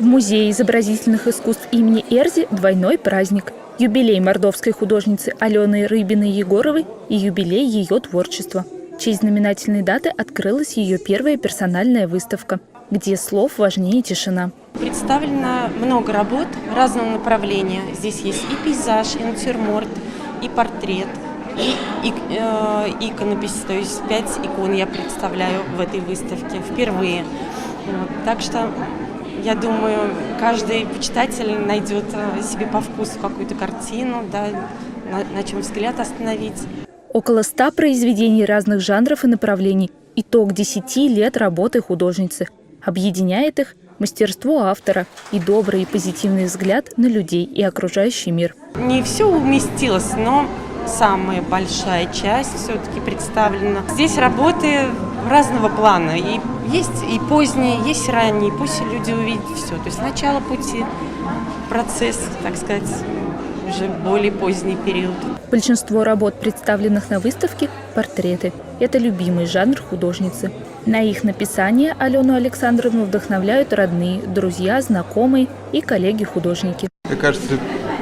В Музее изобразительных искусств имени Эрзи двойной праздник. Юбилей мордовской художницы Алены Рыбиной-Егоровой и юбилей ее творчества. В честь знаменательной даты открылась ее первая персональная выставка, где слов важнее тишина. Представлено много работ разного направления. Здесь есть и пейзаж, и натюрморт, и портрет, и иконопись. То есть 5 икон я представляю в этой выставке впервые. Так что я думаю, каждый почитатель найдет себе по вкусу какую-то картину, да, на чем взгляд остановить. Около 100 произведений разных жанров и направлений. Итог 10 лет работы художницы. Объединяет их мастерство автора и добрый и позитивный взгляд на людей и окружающий мир. Не все уместилось, но самая большая часть все-таки представлена. Здесь работы разного плана. И есть и поздние, есть ранние. Пусть люди увидят все. То есть начало пути, процесс, так сказать, уже более поздний период. Большинство работ, представленных на выставке, – портреты. Это любимый жанр художницы. На их написание Алену Александровну вдохновляют родные, друзья, знакомые и коллеги-художники. Мне кажется,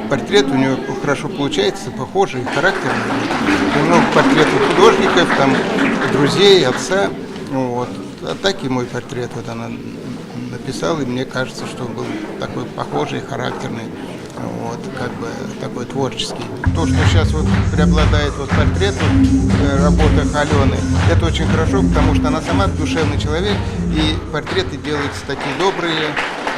портрет у нее хорошо получается, похожий, характерный. И много портретов художников, там, друзей, отца. Вот. А так и мой портрет вот она написала, и мне кажется, что он был такой похожий, характерный, вот, как бы такой творческий. То, что сейчас вот преобладает вот портрет в работах Алены, это очень хорошо, потому что она сама душевный человек, и портреты делаются такие добрые,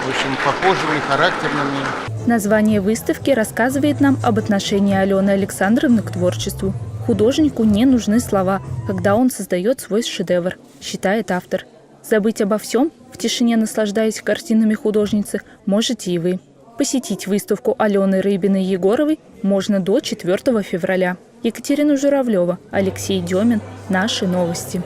очень похожими, характерными. Название выставки рассказывает нам об отношении Алены Александровны к творчеству. Художнику не нужны слова, когда он создает свой шедевр, считает автор. Забыть обо всем, в тишине наслаждаясь картинами художницы, можете и вы. Посетить выставку Алены Рыбиной-Егоровой можно до 4 февраля. Екатерина Журавлева, Алексей Демин. Наши новости.